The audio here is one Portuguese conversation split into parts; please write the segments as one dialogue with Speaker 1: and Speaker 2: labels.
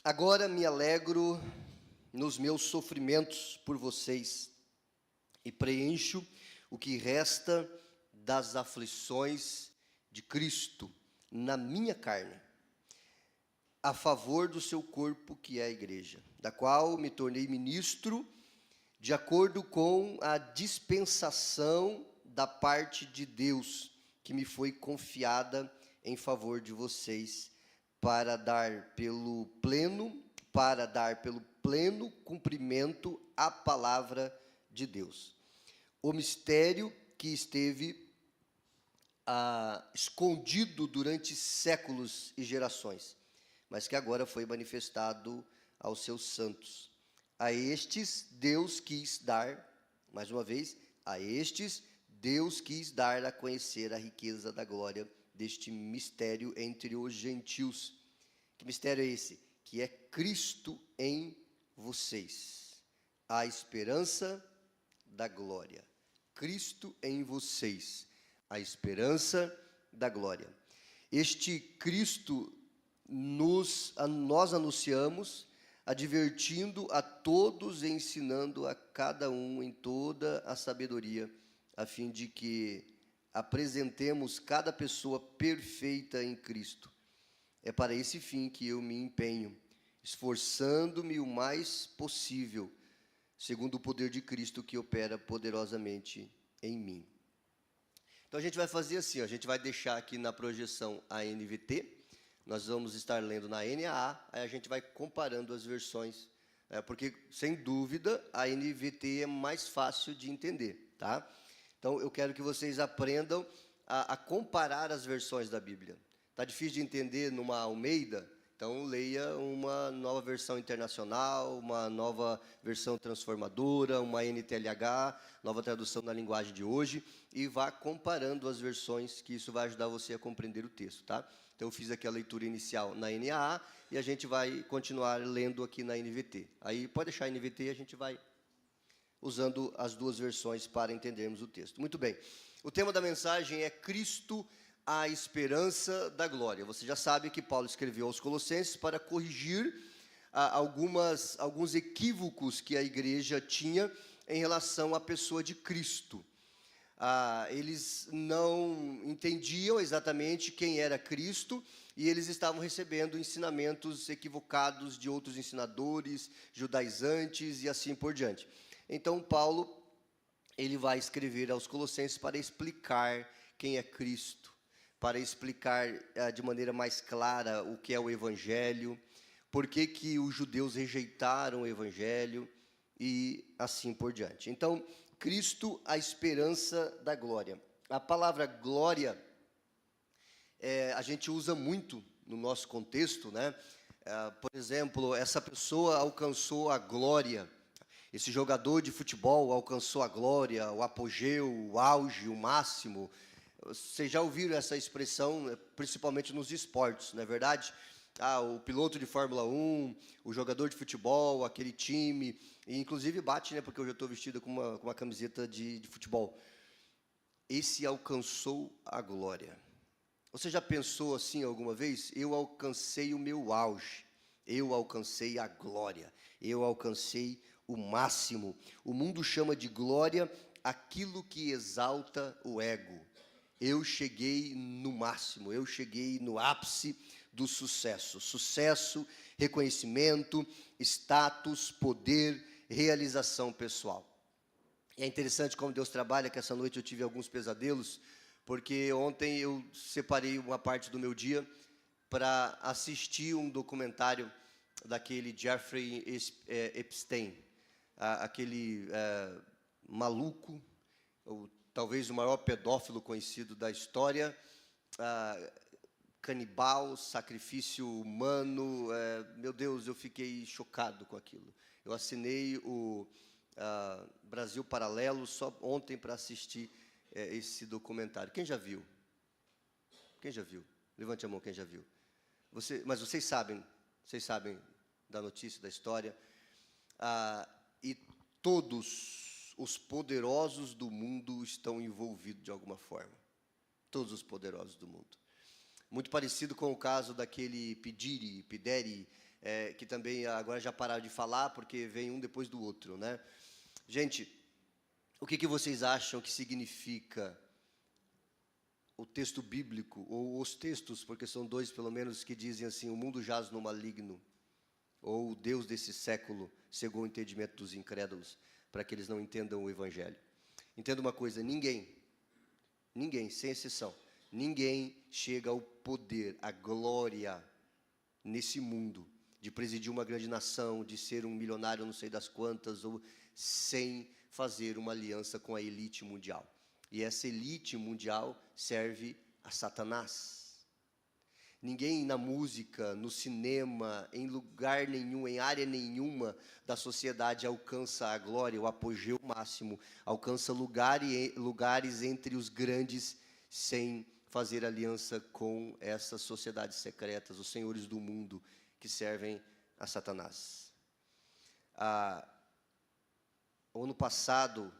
Speaker 1: Agora me alegro nos meus sofrimentos por vocês e preencho o que resta das aflições de Cristo na minha carne, a favor do seu corpo, que é a igreja, da qual me tornei ministro de acordo com a dispensação da parte de Deus que me foi confiada em favor de vocês, para dar pelo pleno cumprimento à palavra de Deus. O mistério que esteve escondido durante séculos e gerações, mas que agora foi manifestado aos seus santos. A estes Deus quis dar, mais uma vez, a estes Deus quis dar a conhecer a riqueza da glória deste mistério entre os gentios. Que mistério é esse? Que é Cristo em vocês, a esperança da glória. Cristo em vocês, a esperança da glória. Este Cristo nós anunciamos, advertindo a todos e ensinando a cada um em toda a sabedoria, a fim de que apresentemos cada pessoa perfeita em Cristo. É para esse fim que eu me empenho, esforçando-me o mais possível, segundo o poder de Cristo que opera poderosamente em mim. Então a gente vai fazer assim, a gente vai deixar aqui na projeção a NVT, nós vamos estar lendo na NAA, aí a gente vai comparando as versões, porque, sem dúvida, a NVT é mais fácil de entender, tá? Então, eu quero que vocês aprendam a comparar as versões da Bíblia. Está difícil de entender numa Almeida? Então, leia uma nova versão internacional, uma nova versão transformadora, uma NTLH, nova tradução na linguagem de hoje, e vá comparando as versões, que isso vai ajudar você a compreender o texto, tá? Então, eu fiz aqui a leitura inicial na NAA, e a gente vai continuar lendo aqui na NVT. Aí, pode deixar a NVT e a gente vai usando as duas versões para entendermos o texto. Muito bem. O tema da mensagem é Cristo, a esperança da glória. Você já sabe que Paulo escreveu aos Colossenses para corrigir alguns equívocos que a igreja tinha em relação à pessoa de Cristo. Eles não entendiam exatamente quem era Cristo e eles estavam recebendo ensinamentos equivocados de outros ensinadores, judaizantes e assim por diante. Então, Paulo, ele vai escrever aos Colossenses para explicar quem é Cristo, para explicar de maneira mais clara o que é o Evangelho, por que os judeus rejeitaram o Evangelho e assim por diante. Então, Cristo, a esperança da glória. A palavra glória, a gente usa muito no nosso contexto, né? Por exemplo, essa pessoa alcançou a glória, esse jogador de futebol alcançou a glória, o apogeu, o auge, o máximo. Vocês já ouviram essa expressão, principalmente nos esportes, não é verdade? O piloto de Fórmula 1, o jogador de futebol, aquele time, e inclusive bate, né, porque eu já estou vestido com uma camiseta de futebol. Esse alcançou a glória. Você já pensou assim alguma vez? Eu alcancei o meu auge, eu alcancei a glória, eu alcancei o máximo. O mundo chama de glória aquilo que exalta o ego. Eu cheguei no máximo, eu cheguei no ápice do sucesso. Sucesso, reconhecimento, status, poder, realização pessoal. E é interessante como Deus trabalha, que essa noite eu tive alguns pesadelos, porque ontem eu separei uma parte do meu dia para assistir um documentário daquele Jeffrey Epstein, aquele maluco, talvez o maior pedófilo conhecido da história, canibal, sacrifício humano, meu Deus, eu fiquei chocado com aquilo. Eu assinei o Brasil Paralelo só ontem para assistir esse documentário. Quem já viu? Quem já viu? Levante a mão quem já viu. Mas vocês sabem da notícia, da história, e todos os poderosos do mundo estão envolvidos de alguma forma. Todos os poderosos do mundo. Muito parecido com o caso daquele P. Diddy, que também agora já pararam de falar, porque vem um depois do outro, né? Gente, o que vocês acham que significa o texto bíblico, ou os textos, porque são dois pelo menos, que dizem assim: o mundo jaz no maligno, ou o Deus desse século cegou o entendimento dos incrédulos, para que eles não entendam o Evangelho. Entenda uma coisa: ninguém, sem exceção, ninguém chega ao poder, à glória nesse mundo, de presidir uma grande nação, de ser um milionário não sei das quantas, ou sem fazer uma aliança com a elite mundial. E essa elite mundial serve a Satanás. Ninguém na música, no cinema, em lugar nenhum, em área nenhuma da sociedade alcança a glória, o apogeu máximo, alcança lugares entre os grandes sem fazer aliança com essas sociedades secretas, os senhores do mundo que servem a Satanás. O ano passado,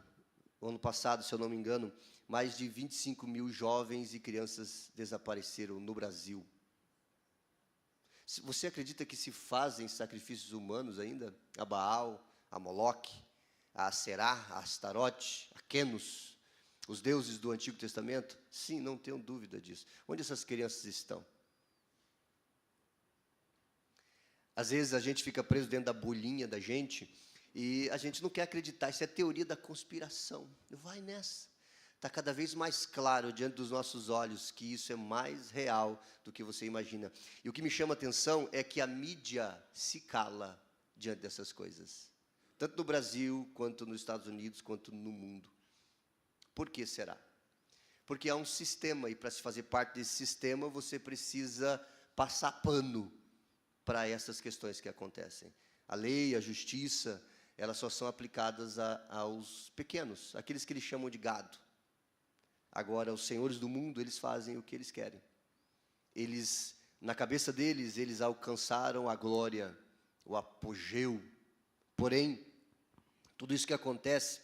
Speaker 1: se eu não me engano, mais de 25 mil jovens e crianças desapareceram no Brasil. Você acredita que se fazem sacrifícios humanos ainda? A Baal, a Moloque, a Aserá, a Astarote, a Quenos, os deuses do Antigo Testamento? Sim, não tenho dúvida disso. Onde essas crianças estão? Às vezes a gente fica preso dentro da bolinha da gente e a gente não quer acreditar. Isso é teoria da conspiração. Vai nessa. Está cada vez mais claro diante dos nossos olhos que isso é mais real do que você imagina. E o que me chama a atenção é que a mídia se cala diante dessas coisas. Tanto no Brasil, quanto nos Estados Unidos, quanto no mundo. Por que será? Porque há um sistema, e para se fazer parte desse sistema, você precisa passar pano para essas questões que acontecem. A lei, a justiça, elas só são aplicadas aos pequenos, aqueles que eles chamam de gado. Agora, os senhores do mundo, eles fazem o que eles querem. Eles, na cabeça deles, eles alcançaram a glória, o apogeu. Porém, tudo isso que acontece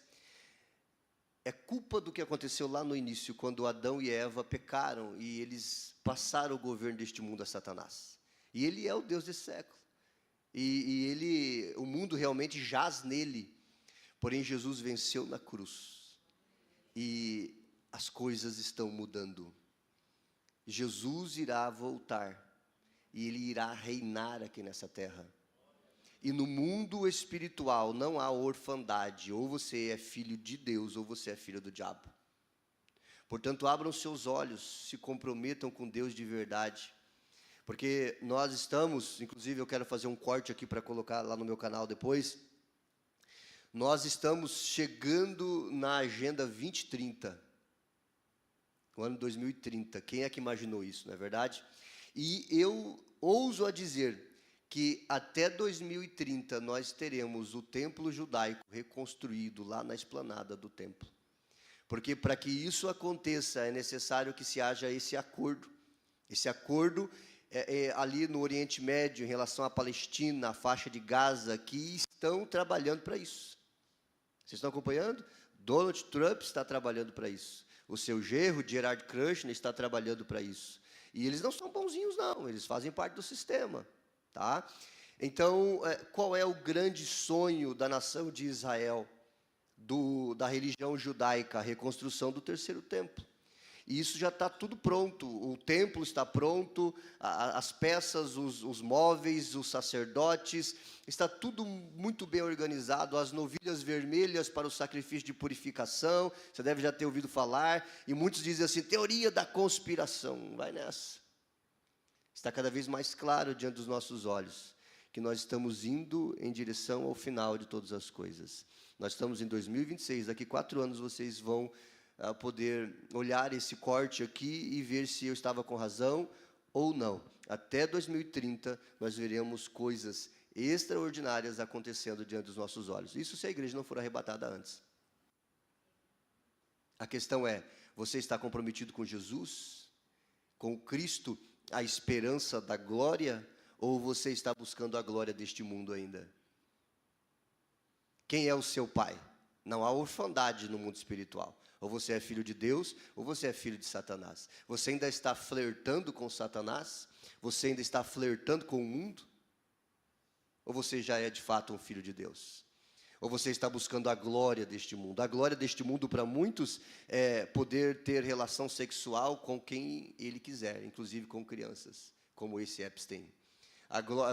Speaker 1: é culpa do que aconteceu lá no início, quando Adão e Eva pecaram e eles passaram o governo deste mundo a Satanás. E ele é o Deus desse século. O mundo realmente jaz nele. Porém, Jesus venceu na cruz. E as coisas estão mudando. Jesus irá voltar e ele irá reinar aqui nessa terra. E no mundo espiritual não há orfandade, ou você é filho de Deus ou você é filho do diabo. Portanto, abram seus olhos, se comprometam com Deus de verdade, porque nós estamos, inclusive eu quero fazer um corte aqui para colocar lá no meu canal depois. Nós estamos chegando na Agenda 2030. O ano 2030, quem é que imaginou isso, não é verdade? E eu ouso a dizer que até 2030 nós teremos o templo judaico reconstruído lá na esplanada do templo. Porque para que isso aconteça é necessário que se haja esse acordo. Esse acordo ali no Oriente Médio, em relação à Palestina, à faixa de Gaza, que estão trabalhando para isso. Vocês estão acompanhando? Donald Trump está trabalhando para isso. O seu genro, Gerard Kushner, está trabalhando para isso. E eles não são bonzinhos, não. Eles fazem parte do sistema. Tá? Então, qual é o grande sonho da nação de Israel, da religião judaica? A reconstrução do terceiro templo. E isso já está tudo pronto. O templo está pronto, as peças, os móveis, os sacerdotes, está tudo muito bem organizado. As novilhas vermelhas para o sacrifício de purificação, você deve já ter ouvido falar. E muitos dizem assim, teoria da conspiração. Vai nessa. Está cada vez mais claro diante dos nossos olhos que nós estamos indo em direção ao final de todas as coisas. Nós estamos em 2026, daqui 4 anos vocês vão poder olhar esse corte aqui e ver se eu estava com razão ou não. Até 2030, nós veremos coisas extraordinárias acontecendo diante dos nossos olhos. Isso se a igreja não for arrebatada antes. A questão é, você está comprometido com Jesus? Com Cristo, a esperança da glória? Ou você está buscando a glória deste mundo ainda? Quem é o seu pai? Não há orfandade no mundo espiritual. Ou você é filho de Deus, ou você é filho de Satanás. Você ainda está flertando com Satanás? Você ainda está flertando com o mundo? Ou você já é de fato um filho de Deus? Ou você está buscando a glória deste mundo? A glória deste mundo para muitos é poder ter relação sexual com quem ele quiser, inclusive com crianças, como esse Epstein.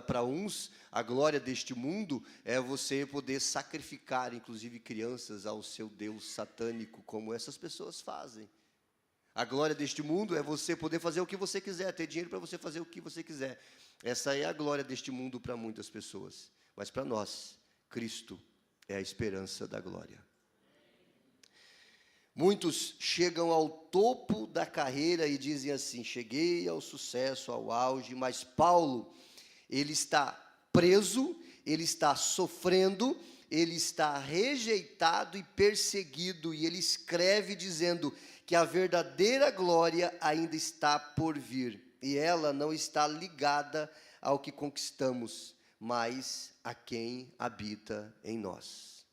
Speaker 1: Para uns, a glória deste mundo é você poder sacrificar, inclusive crianças, ao seu Deus satânico, como essas pessoas fazem. A glória deste mundo é você poder fazer o que você quiser, ter dinheiro para você fazer o que você quiser. Essa é a glória deste mundo para muitas pessoas. Mas para nós, Cristo é a esperança da glória. Muitos chegam ao topo da carreira e dizem assim: cheguei ao sucesso, ao auge, mas Paulo, ele está preso, ele está sofrendo, ele está rejeitado e perseguido, e ele escreve dizendo que a verdadeira glória ainda está por vir, e ela não está ligada ao que conquistamos, mas a quem habita em nós.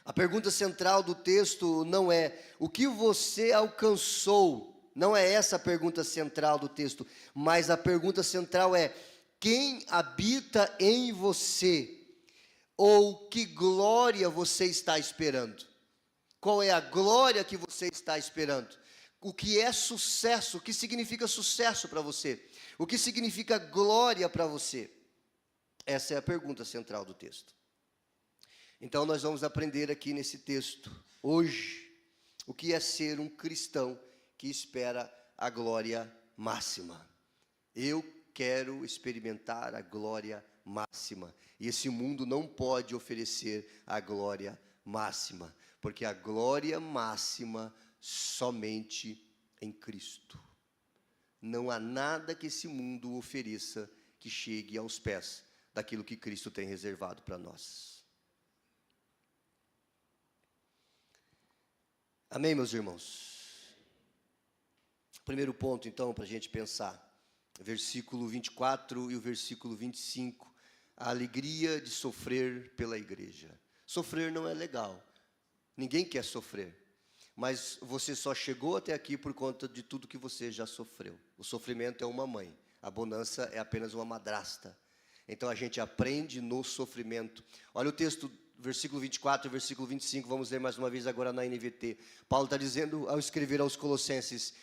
Speaker 1: A pergunta central do texto não é o que você alcançou, não é essa a pergunta central do texto, mas a pergunta central é: quem habita em você? Ou que glória você está esperando? Qual é a glória que você está esperando? O que é sucesso? O que significa sucesso para você? O que significa glória para você? Essa é a pergunta central do texto. Então nós vamos aprender aqui nesse texto, hoje, o que é ser um cristão que espera a glória máxima. Eu quero experimentar a glória máxima. E esse mundo não pode oferecer a glória máxima, porque a glória máxima somente em Cristo. Não há nada que esse mundo ofereça que chegue aos pés daquilo que Cristo tem reservado para nós. Amém, meus irmãos? Primeiro ponto, então, para a gente pensar. Versículo 24 e o versículo 25. A alegria de sofrer pela igreja. Sofrer não é legal. Ninguém quer sofrer. Mas você só chegou até aqui por conta de tudo que você já sofreu. O sofrimento é uma mãe. A bonança é apenas uma madrasta. Então a gente aprende no sofrimento. Olha o texto, versículo 24 e versículo 25. Vamos ler mais uma vez agora na NVT. Paulo está dizendo ao escrever aos Colossenses: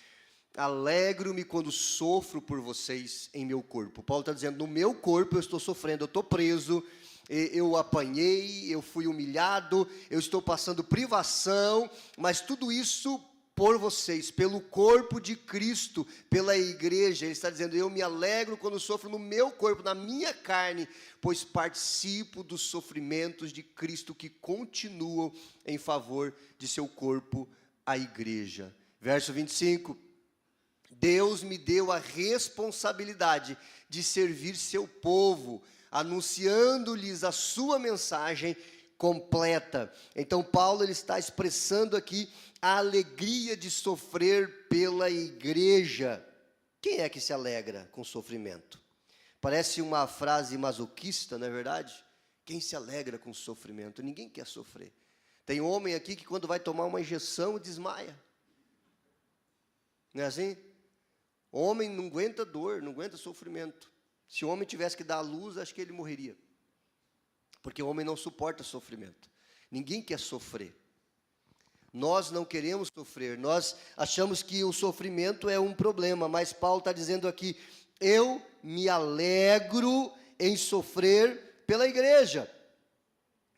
Speaker 1: alegro-me quando sofro por vocês em meu corpo. Paulo está dizendo, no meu corpo eu estou sofrendo, eu estou preso, eu apanhei, eu fui humilhado, eu estou passando privação, mas tudo isso por vocês, pelo corpo de Cristo, pela igreja. Ele está dizendo, eu me alegro quando sofro no meu corpo, na minha carne, pois participo dos sofrimentos de Cristo que continuam em favor de seu corpo, a igreja. Verso 25. Deus me deu a responsabilidade de servir seu povo, anunciando-lhes a sua mensagem completa. Então Paulo ele está expressando aqui a alegria de sofrer pela igreja. Quem é que se alegra com sofrimento? Parece uma frase masoquista, não é verdade? Quem se alegra com sofrimento? Ninguém quer sofrer. Tem homem aqui que quando vai tomar uma injeção desmaia. Não é assim? Homem não aguenta dor, não aguenta sofrimento. Se o homem tivesse que dar à luz, acho que ele morreria. Porque o homem não suporta sofrimento. Ninguém quer sofrer. Nós não queremos sofrer. Nós achamos que o sofrimento é um problema. Mas Paulo está dizendo aqui, eu me alegro em sofrer pela igreja.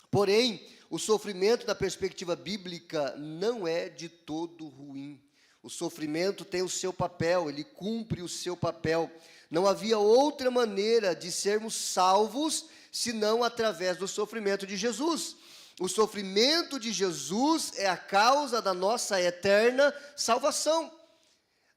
Speaker 1: Porém, o sofrimento da perspectiva bíblica não é de todo ruim. O sofrimento tem o seu papel, ele cumpre o seu papel. Não havia outra maneira de sermos salvos, senão através do sofrimento de Jesus. O sofrimento de Jesus é a causa da nossa eterna salvação.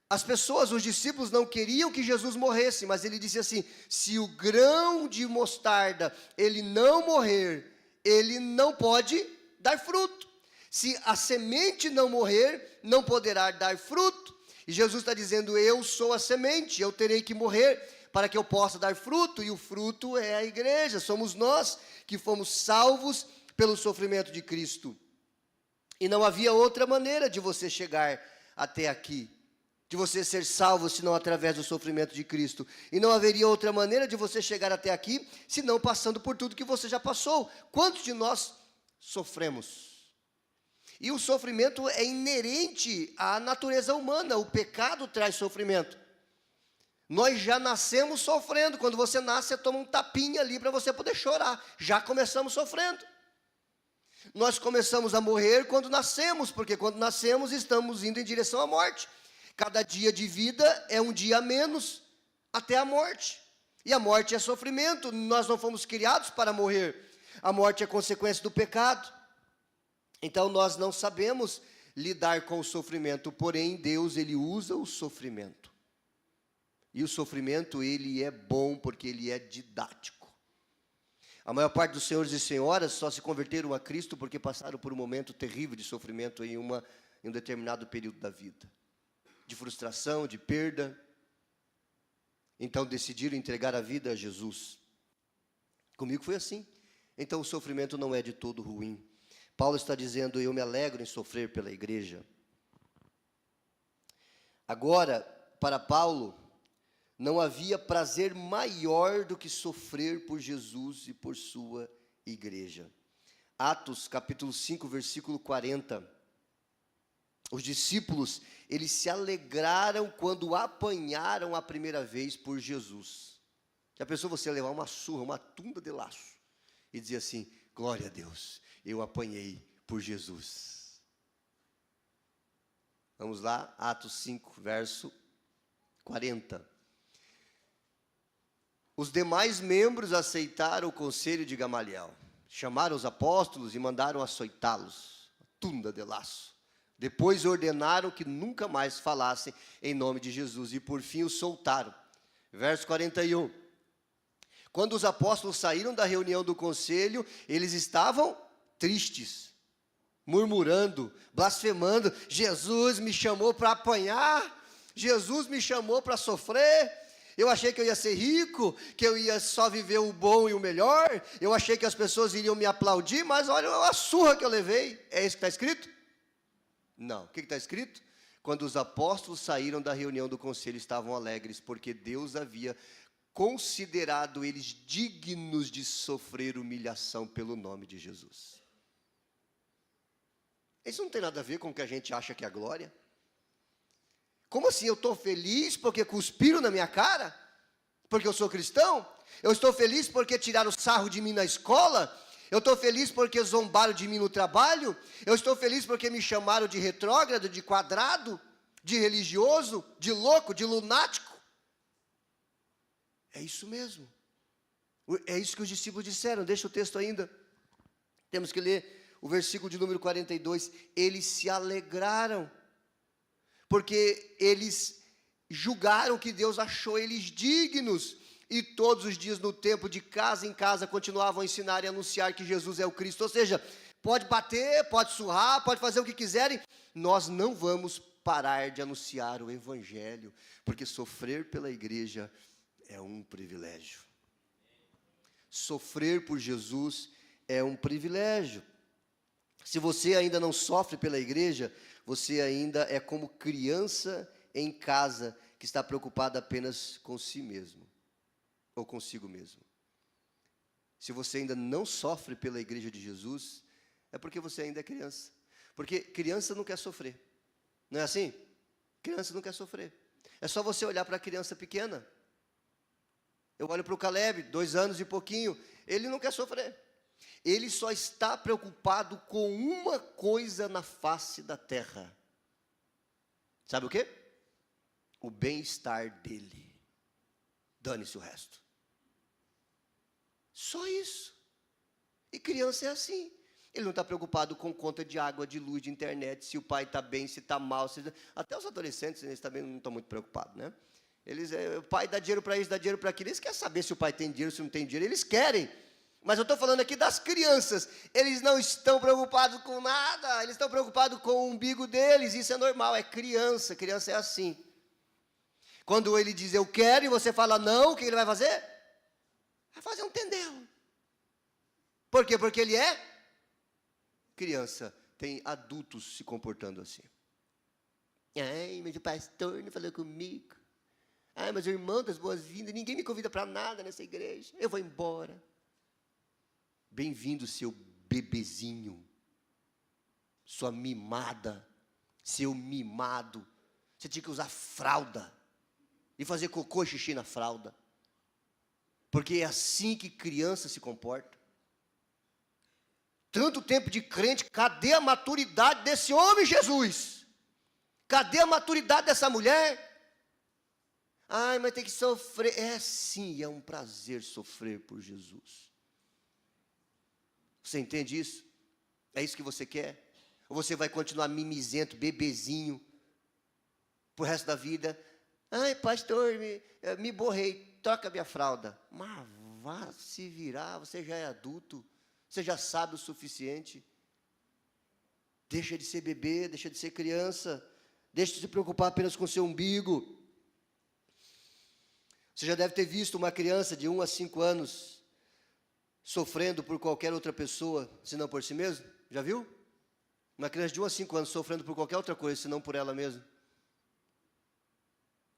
Speaker 1: As pessoas, os discípulos não queriam que Jesus morresse, mas ele disse assim, se o grão de mostarda, ele não morrer, ele não pode dar fruto. Se a semente não morrer, não poderá dar fruto. E Jesus está dizendo, eu sou a semente, eu terei que morrer para que eu possa dar fruto. E o fruto é a igreja, somos nós que fomos salvos pelo sofrimento de Cristo. E não havia outra maneira de você chegar até aqui. de você ser salvo, senão através do sofrimento de Cristo. E não haveria outra maneira de você chegar até aqui, senão passando por tudo que você já passou. Quantos de nós sofremos? E o sofrimento é inerente à natureza humana, o pecado traz sofrimento. Nós já nascemos sofrendo, quando você nasce, você toma um tapinha ali para você poder chorar, já começamos sofrendo. Nós começamos a morrer quando nascemos, porque quando nascemos estamos indo em direção à morte. Cada dia de vida é um dia a menos até a morte. E a morte é sofrimento, nós não fomos criados para morrer. A morte é consequência do pecado. Então nós não sabemos lidar com o sofrimento, porém Deus, Ele usa o sofrimento. E o sofrimento, ele é bom porque ele é didático. A maior parte dos senhores e senhoras só se converteram a Cristo porque passaram por um momento terrível de sofrimento em um determinado período da vida. De frustração, de perda. Então decidiram entregar a vida a Jesus. Comigo foi assim. Então o sofrimento não é de todo ruim. Paulo está dizendo, eu me alegro em sofrer pela igreja. Agora, para Paulo, não havia prazer maior do que sofrer por Jesus e por sua igreja. Atos capítulo 5, versículo 40. Os discípulos, eles se alegraram quando apanharam a primeira vez por Jesus. Já pensou você levar uma surra, uma tunda de laço, e dizer assim, glória a Deus, eu apanhei por Jesus. Vamos lá, Atos 5, verso 40. Os demais membros aceitaram o conselho de Gamaliel. Chamaram os apóstolos e mandaram açoitá-los, tunda de laço. Depois ordenaram que nunca mais falassem em nome de Jesus e por fim os soltaram. Verso 41. Quando os apóstolos saíram da reunião do conselho, eles estavam tristes, murmurando, blasfemando. Jesus me chamou para apanhar, Jesus me chamou para sofrer. Eu achei que eu ia ser rico, que eu ia só viver o bom e o melhor. Eu achei que as pessoas iriam me aplaudir, mas olha a surra que eu levei. É isso que está escrito? Não. O que está escrito? Quando os apóstolos saíram da reunião do conselho, estavam alegres, porque Deus havia considerado eles dignos de sofrer humilhação pelo nome de Jesus. Isso não tem nada a ver com o que a gente acha que é a glória. Como assim? Eu estou feliz porque cuspiram na minha cara? Porque eu sou cristão? Eu estou feliz porque tiraram sarro de mim na escola? Eu estou feliz porque zombaram de mim no trabalho? Eu estou feliz porque me chamaram de retrógrado, de quadrado, de religioso, de louco, de lunático? É isso mesmo. É isso que os discípulos disseram. Deixa o texto ainda. Temos que ler o versículo de número 42. Eles se alegraram, porque eles julgaram que Deus achou eles dignos. E todos os dias no templo, de casa em casa, continuavam a ensinar e anunciar que Jesus é o Cristo. Ou seja, pode bater, pode surrar, pode fazer o que quiserem, nós não vamos parar de anunciar o Evangelho, porque sofrer pela igreja é um privilégio. Sofrer por Jesus é um privilégio. Se você ainda não sofre pela igreja, você ainda é como criança em casa, que está preocupada apenas com si mesmo. Ou consigo mesmo. Se você ainda não sofre pela igreja de Jesus, é porque você ainda é criança. Porque criança não quer sofrer. Não é assim? Criança não quer sofrer. É só você olhar para a criança pequena. Eu olho para o Caleb, 2 anos e pouquinho, ele não quer sofrer. Ele só está preocupado com uma coisa na face da terra. Sabe o quê? O bem-estar dele. Dane-se o resto. Só isso. E criança é assim. Ele não está preocupado com conta de água, de luz, de internet, se o pai está bem, se está mal. Até os adolescentes, eles também não estão muito preocupados, né? O pai dá dinheiro para isso, dá dinheiro para aquilo. Eles querem saber se o pai tem dinheiro, se não tem dinheiro. Eles querem. Mas eu estou falando aqui das crianças. Eles não estão preocupados com nada. Eles estão preocupados com o umbigo deles. Isso é normal, é criança. Criança é assim. Quando ele diz eu quero e você fala não, o que ele vai fazer? Vai fazer um tendel. Por quê? Porque ele é criança. Tem adultos se comportando assim. Ai, mas o pastor não falou comigo. Ai, mas o irmão das boas-vindas, ninguém me convida para nada nessa igreja. Eu vou embora. Bem-vindo, seu bebezinho. Sua mimada. Seu mimado. Você tinha que usar fralda. E fazer cocô e xixi na fralda. Porque é assim que criança se comporta. Tanto tempo de crente, cadê a maturidade desse homem, Jesus? Cadê a maturidade dessa mulher? Ai, mas tem que sofrer. É sim, é um prazer sofrer por Jesus. Você entende isso? É isso que você quer? Ou você vai continuar mimizento, bebezinho, pro resto da vida? Ai, pastor, me borrei, troca minha fralda. Mas vá se virar, você já é adulto, você já sabe o suficiente. Deixa de ser bebê, deixa de ser criança, deixa de se preocupar apenas com o seu umbigo. Você já deve ter visto uma criança de 1 a 5 anos sofrendo por qualquer outra pessoa, senão por si mesmo? Já viu? Uma criança de 1 a 5 anos sofrendo por qualquer outra coisa, senão por ela mesma?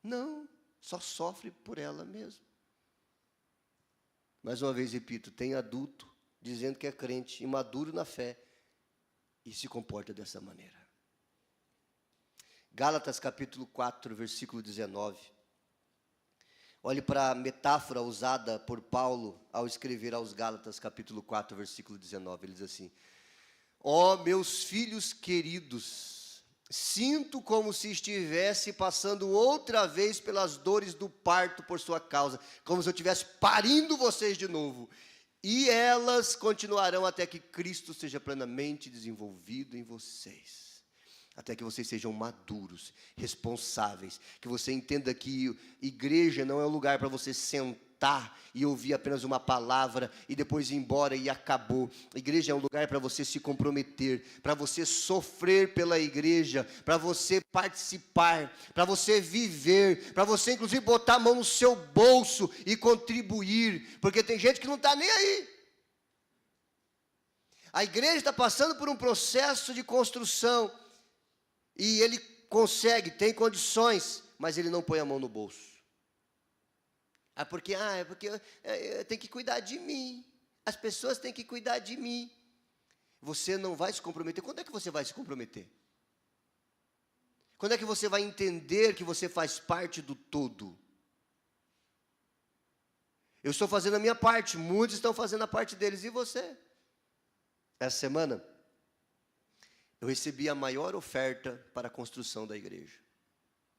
Speaker 1: Não, só sofre por ela mesma. Mais uma vez repito, tem adulto dizendo que é crente, imaduro na fé, e se comporta dessa maneira. Gálatas capítulo 4, versículo 19. Olhe para a metáfora usada por Paulo ao escrever aos Gálatas capítulo 4, versículo 19. Ele diz assim: ó meus filhos queridos, sinto como se estivesse passando outra vez pelas dores do parto por sua causa, como se eu estivesse parindo vocês de novo. E elas continuarão até que Cristo seja plenamente desenvolvido em vocês. Até que vocês sejam maduros, responsáveis. Que você entenda que igreja não é um lugar para você sentar e ouvir apenas uma palavra e depois ir embora e acabou. Igreja é um lugar para você se comprometer, para você sofrer pela igreja, para você participar, para você viver, para você inclusive botar a mão no seu bolso e contribuir, porque tem gente que não está nem aí. A igreja está passando por um processo de construção e ele consegue, tem condições, mas ele não põe a mão no bolso. É porque eu tenho que cuidar de mim. As pessoas têm que cuidar de mim. Você não vai se comprometer. Quando é que você vai se comprometer? Quando é que você vai entender que você faz parte do todo? Eu estou fazendo a minha parte, muitos estão fazendo a parte deles, e você? Essa semana, eu recebi a maior oferta para a construção da igreja,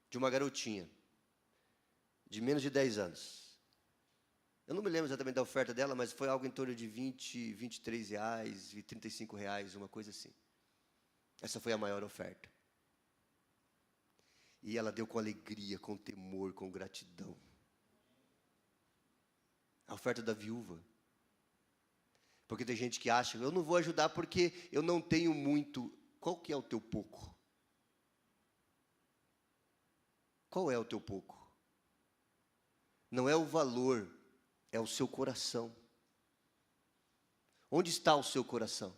Speaker 1: de uma garotinha, de menos de 10 anos. Eu não me lembro exatamente da oferta dela, mas foi algo em torno de 20, 23 reais e 35 reais, uma coisa assim. Essa foi a maior oferta. E ela deu com alegria, com temor, com gratidão. A oferta da viúva. Porque tem gente que acha, eu não vou ajudar porque eu não tenho muito. Qual que é o teu pouco? Qual é o teu pouco? Não é o valor, é o seu coração. Onde está o seu coração?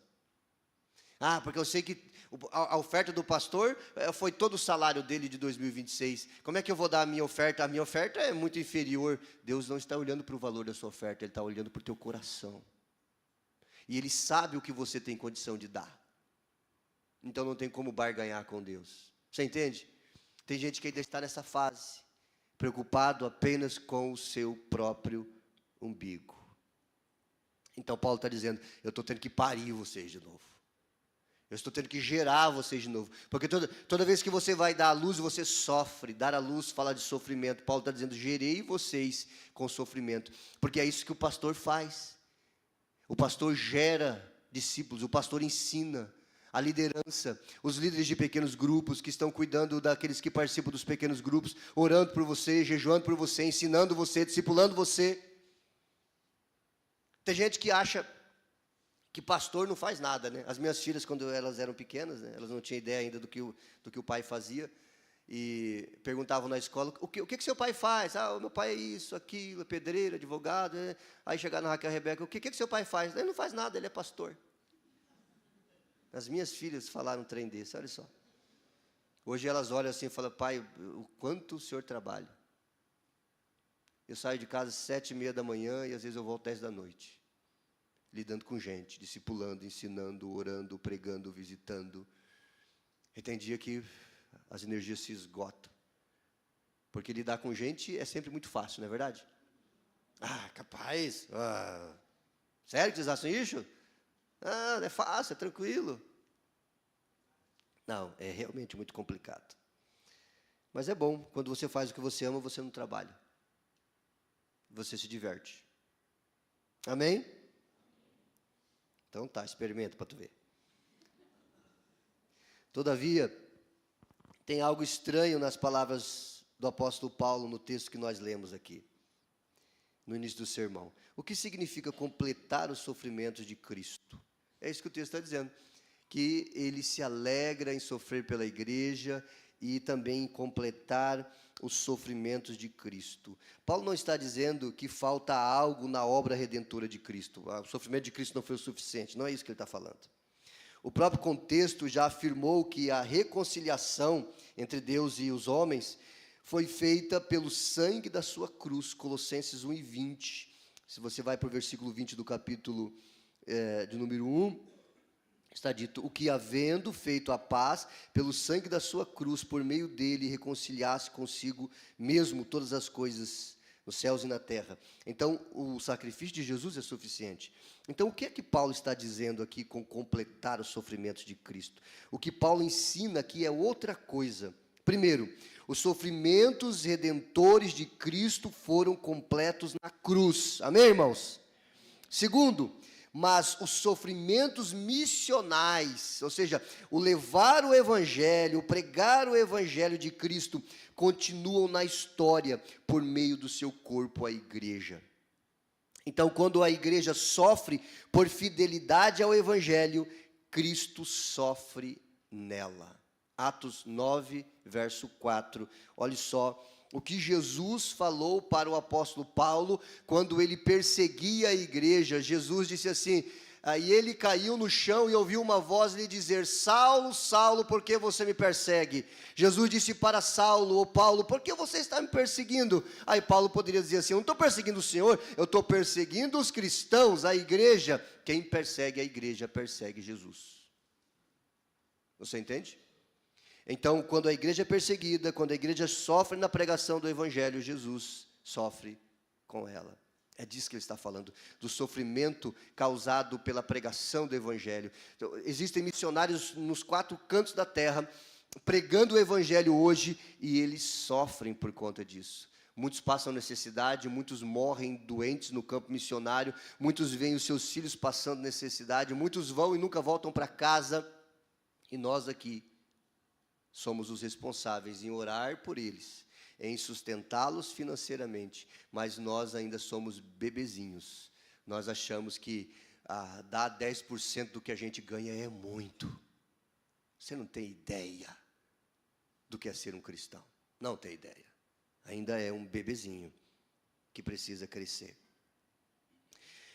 Speaker 1: Ah, porque eu sei que a oferta do pastor foi todo o salário dele de 2026. Como é que eu vou dar a minha oferta? A minha oferta é muito inferior. Deus não está olhando para o valor da sua oferta, Ele está olhando para o teu coração. E Ele sabe o que você tem condição de dar. Então não tem como barganhar com Deus. Você entende? Tem gente que ainda está nessa fase, preocupado apenas com o seu próprio umbigo. Então Paulo está dizendo, eu estou tendo que parir vocês de novo. Eu estou tendo que gerar vocês de novo. Porque toda vez que você vai dar à luz, você sofre. Dar à luz fala de sofrimento. Paulo está dizendo, gerei vocês com sofrimento. Porque é isso que o pastor faz. O pastor gera discípulos, o pastor ensina. A liderança, os líderes de pequenos grupos que estão cuidando daqueles que participam dos pequenos grupos, orando por você, jejuando por você, ensinando você, discipulando você. Tem gente que acha que pastor não faz nada, né? As minhas filhas, quando elas eram pequenas, né, elas não tinham ideia ainda do que o pai fazia, e perguntavam na escola, o que seu pai faz? Ah, o meu pai é isso, aquilo, é pedreiro, advogado. É. Aí chegaram na Raquel e Rebeca, o que seu pai faz? Ele não faz nada, ele é pastor. As minhas filhas falaram um trem desse, olha só. Hoje elas olham assim e falam: pai, o quanto o senhor trabalha. Eu saio de casa às 7h30 da manhã e às vezes eu volto 10 da noite. Lidando com gente, discipulando, ensinando, orando, pregando, visitando. E tem dia que as energias se esgotam. Porque lidar com gente é sempre muito fácil, não é verdade? Ah, capaz. Sério que vocês acham isso? Ah, é fácil, é tranquilo. Não, é realmente muito complicado. Mas é bom, quando você faz o que você ama, você não trabalha. Você se diverte. Amém? Então tá, experimenta para tu ver. Todavia, tem algo estranho nas palavras do apóstolo Paulo no texto que nós lemos aqui, no início do sermão. O que significa completar os sofrimentos de Cristo? É isso que o texto está dizendo, que ele se alegra em sofrer pela igreja e também em completar os sofrimentos de Cristo. Paulo não está dizendo que falta algo na obra redentora de Cristo. O sofrimento de Cristo não foi o suficiente, não é isso que ele está falando. O próprio contexto já afirmou que a reconciliação entre Deus e os homens foi feita pelo sangue da sua cruz, Colossenses 1:20. Se você vai para o versículo 20 do capítulo de número 1, está dito: o que havendo feito a paz pelo sangue da sua cruz, por meio dele reconciliasse consigo mesmo todas as coisas nos céus e na terra. Então, o sacrifício de Jesus é suficiente. Então, o que é que Paulo está dizendo aqui com completar os sofrimentos de Cristo? O que Paulo ensina aqui é outra coisa. Primeiro, os sofrimentos redentores de Cristo foram completos na cruz. Amém, irmãos? Segundo, mas os sofrimentos missionais, ou seja, o levar o evangelho, o pregar o evangelho de Cristo, continuam na história por meio do seu corpo, a igreja. Então, quando a igreja sofre por fidelidade ao evangelho, Cristo sofre nela. Atos 9, verso 4. Olha só o que Jesus falou para o apóstolo Paulo quando ele perseguia a igreja. Jesus disse assim: aí ele caiu no chão e ouviu uma voz lhe dizer: Saulo, Saulo, por que você me persegue? Jesus disse para Saulo: ô Paulo, por que você está me perseguindo? Aí Paulo poderia dizer assim: eu não estou perseguindo o Senhor, eu estou perseguindo os cristãos, a igreja. Quem persegue a igreja persegue Jesus. Você entende? Então, quando a igreja é perseguida, quando a igreja sofre na pregação do evangelho, Jesus sofre com ela. É disso que ele está falando, do sofrimento causado pela pregação do evangelho. Então, existem missionários nos 4 cantos da terra, pregando o evangelho hoje, e eles sofrem por conta disso. Muitos passam necessidade, muitos morrem doentes no campo missionário, muitos veem os seus filhos passando necessidade, muitos vão e nunca voltam para casa, e nós aqui somos os responsáveis em orar por eles, em sustentá-los financeiramente, mas nós ainda somos bebezinhos. Nós achamos que dar 10% do que a gente ganha é muito. Você não tem ideia do que é ser um cristão. Não tem ideia. Ainda é um bebezinho que precisa crescer.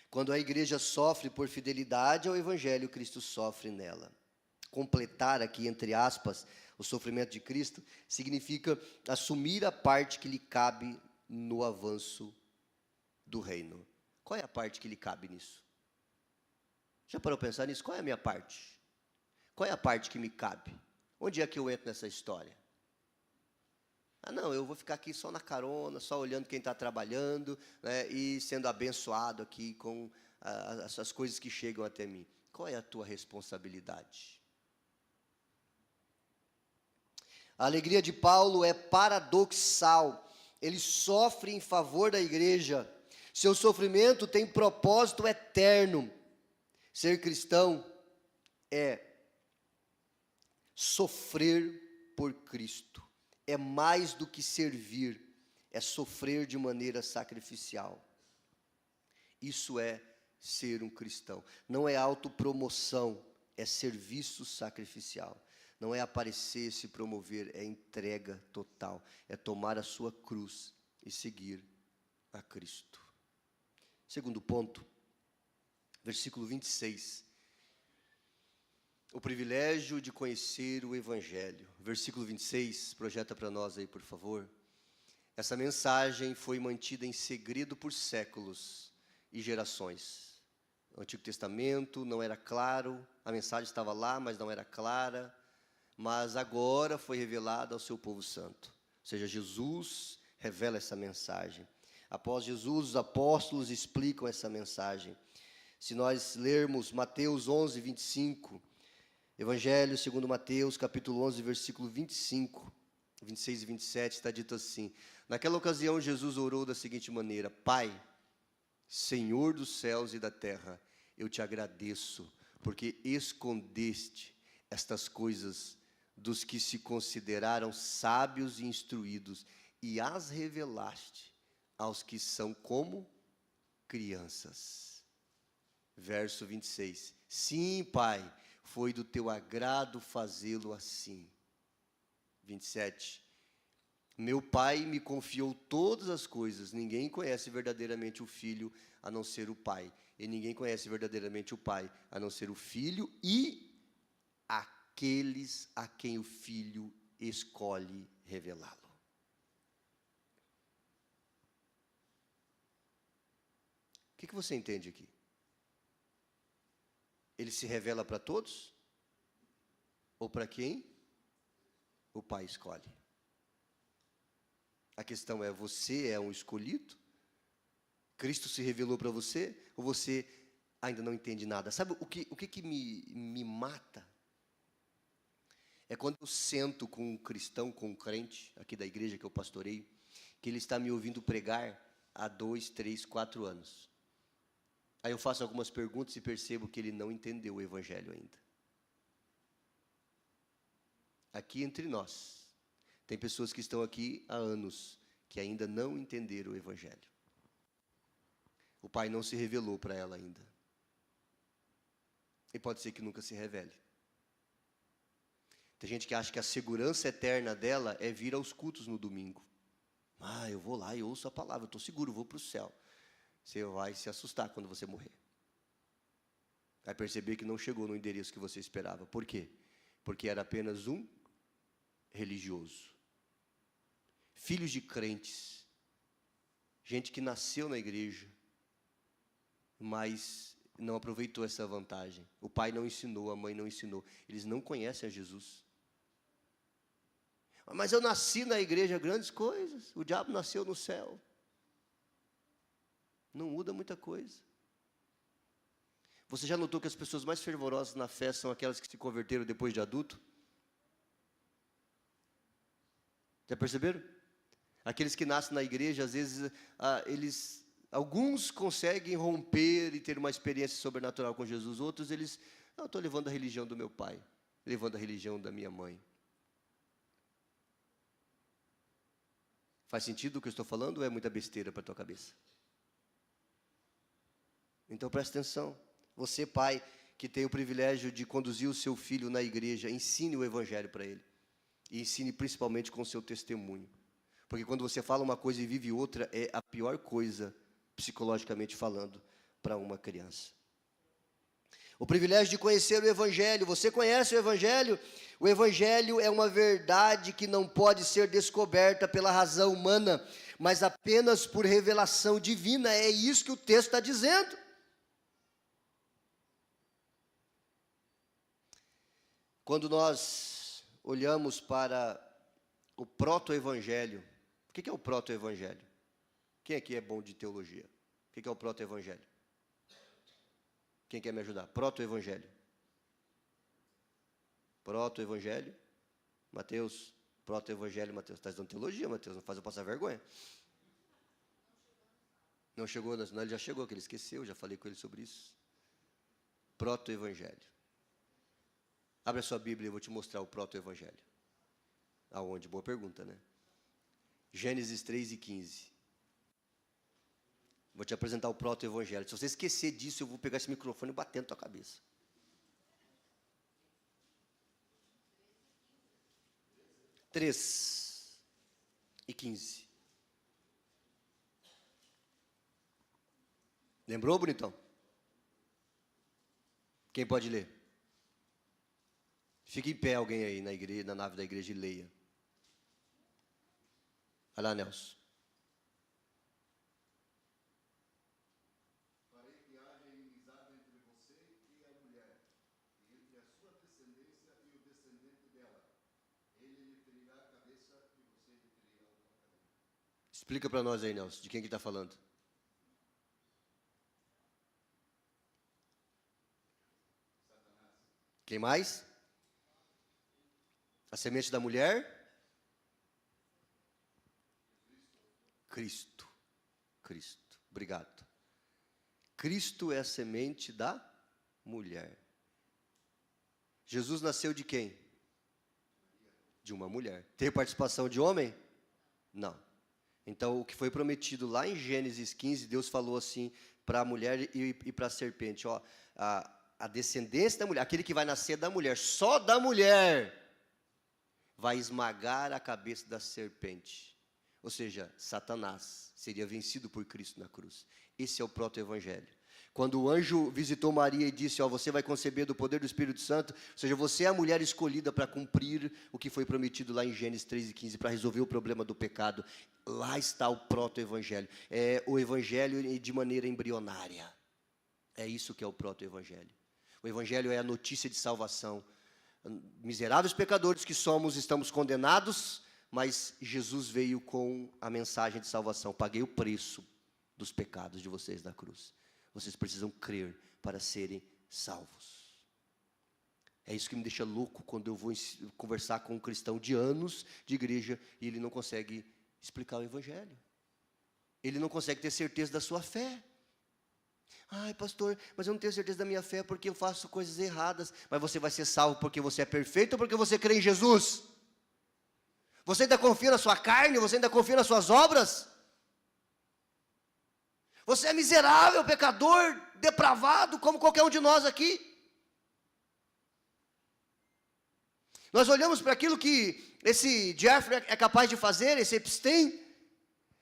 Speaker 1: Quando a igreja sofre por fidelidade ao evangelho, Cristo sofre nela. Completar aqui, entre aspas, o sofrimento de Cristo, significa assumir a parte que lhe cabe no avanço do reino. Qual é a parte que lhe cabe nisso? Já parou para pensar nisso? Qual é a minha parte? Qual é a parte que me cabe? Onde é que eu entro nessa história? Ah, não, eu vou ficar aqui só na carona, só olhando quem está trabalhando, né, e sendo abençoado aqui com as coisas que chegam até mim. Qual é a tua responsabilidade? A alegria de Paulo é paradoxal. Ele sofre em favor da igreja. Seu sofrimento tem propósito eterno. Ser cristão é sofrer por Cristo. É mais do que servir, é sofrer de maneira sacrificial. Isso é ser um cristão. Não é autopromoção, é serviço sacrificial. Não é aparecer, se promover, é entrega total. É tomar a sua cruz e seguir a Cristo. Segundo ponto, versículo 26. o privilégio de conhecer o Evangelho. Versículo 26, projeta para nós aí, por favor. Essa mensagem foi mantida em segredo por séculos e gerações. O Antigo Testamento não era claro, a mensagem estava lá, mas não era clara, mas agora foi revelada ao seu povo santo. Ou seja, Jesus revela essa mensagem. Após Jesus, os apóstolos explicam essa mensagem. Se nós lermos Mateus 11, 25, Evangelho segundo Mateus, capítulo 11, versículo 25, 26 e 27, está dito assim: naquela ocasião, Jesus orou da seguinte maneira: Pai, Senhor dos céus e da terra, eu te agradeço, porque escondeste estas coisas dos que se consideraram sábios e instruídos, e as revelaste aos que são como crianças. Verso 26. Sim, Pai, foi do teu agrado fazê-lo assim. 27. Meu Pai me confiou todas as coisas. Ninguém conhece verdadeiramente o Filho a não ser o Pai. E ninguém conhece verdadeiramente o Pai a não ser o Filho e aqueles a quem o Filho escolhe revelá-lo. O que você entende aqui? Ele se revela para todos? Ou para quem o Pai escolhe? A questão é, você é um escolhido? Cristo se revelou para você? Ou você ainda não entende nada? Sabe o que me mata? É quando eu sento com um cristão, com um crente, aqui da igreja que eu pastoreio, que ele está me ouvindo pregar há 2, 3, 4 anos. Aí eu faço algumas perguntas e percebo que ele não entendeu o Evangelho ainda. Aqui entre nós, tem pessoas que estão aqui há anos, que ainda não entenderam o Evangelho. O Pai não se revelou para ela ainda. E pode ser que nunca se revele. Tem gente que acha que a segurança eterna dela é vir aos cultos no domingo. Ah, eu vou lá e ouço a palavra, eu estou seguro, vou para o céu. Você vai se assustar quando você morrer. Vai perceber que não chegou no endereço que você esperava. Por quê? Porque era apenas um religioso. Filhos de crentes. Gente que nasceu na igreja, mas não aproveitou essa vantagem. O pai não ensinou, a mãe não ensinou. Eles não conhecem a Jesus. Mas eu nasci na igreja, grandes coisas. O diabo nasceu no céu. Não muda muita coisa. Você já notou que as pessoas mais fervorosas na fé são aquelas que se converteram depois de adulto? Já perceberam? Aqueles que nascem na igreja, às vezes, alguns conseguem romper e ter uma experiência sobrenatural com Jesus. Outros, eu estou levando a religião do meu pai, levando a religião da minha mãe. Faz sentido o que eu estou falando ou é muita besteira para a tua cabeça? Então presta atenção. Você, pai, que tem o privilégio de conduzir o seu filho na igreja, ensine o Evangelho para ele. E ensine principalmente com o seu testemunho. Porque quando você fala uma coisa e vive outra, é a pior coisa, psicologicamente falando, para uma criança. O privilégio de conhecer o Evangelho. Você conhece o Evangelho? O Evangelho é uma verdade que não pode ser descoberta pela razão humana, mas apenas por revelação divina. É isso que o texto está dizendo. Quando nós olhamos para o proto-evangelho, o que é o proto-evangelho? Quem aqui é bom de teologia? O que é o proto-evangelho? Quem quer me ajudar? Proto-evangelho. Proto-evangelho. Mateus, proto-evangelho, Mateus. Está estudando teologia, Mateus, não faz eu passar vergonha. Não chegou, não, ele já chegou, que ele esqueceu, já falei com ele sobre isso. Proto-evangelho. Abre a sua Bíblia e eu vou te mostrar o proto-evangelho. Aonde? Boa pergunta, né? Gênesis 3 e 15. Vou te apresentar o proto-evangelho. Se você esquecer disso, eu vou pegar esse microfone e bater na tua cabeça. Três e 15. Lembrou, bonitão? Quem pode ler? Fique em pé alguém aí na igreja, na nave da igreja, e leia. Vai lá, Nelson.
Speaker 2: Farei que haja inimizade entre você e a mulher, e entre a sua descendência e o descendente dela. Ele lhe ferirá a cabeça e você lhe ferirá o calcanhar.
Speaker 1: Explica para nós aí, Nelson, de quem que está falando. Quem mais? A semente da mulher? Cristo. Cristo. Obrigado. Cristo é a semente da mulher. Jesus nasceu de quem? De uma mulher. Teve participação de homem? Não. Então, o que foi prometido lá em Gênesis 15, Deus falou assim para a mulher e para a serpente, ó, a descendência da mulher, aquele que vai nascer da mulher, só da mulher, vai esmagar a cabeça da serpente. Ou seja, Satanás seria vencido por Cristo na cruz. Esse é o proto-evangelho. Quando o anjo visitou Maria e disse, ó, você vai conceber do poder do Espírito Santo, ou seja, você é a mulher escolhida para cumprir o que foi prometido lá em Gênesis 3:15, para resolver o problema do pecado. Lá está o proto-evangelho. É o evangelho de maneira embrionária. É isso que é o proto-evangelho. O evangelho é a notícia de salvação. Miseráveis pecadores que somos, estamos condenados, mas Jesus veio com a mensagem de salvação. Paguei o preço dos pecados de vocês na cruz. Vocês precisam crer para serem salvos. É isso que me deixa louco quando eu vou conversar com um cristão de anos de igreja e ele não consegue explicar o evangelho. Ele não consegue ter certeza da sua fé. Ai, pastor, mas eu não tenho certeza da minha fé porque eu faço coisas erradas. Mas você vai ser salvo porque você é perfeito ou porque você crê em Jesus? Você ainda confia na sua carne? Você ainda confia nas suas obras? Você é miserável, pecador, depravado, como qualquer um de nós aqui. Nós olhamos para aquilo que esse Jeffrey é capaz de fazer, esse Epstein,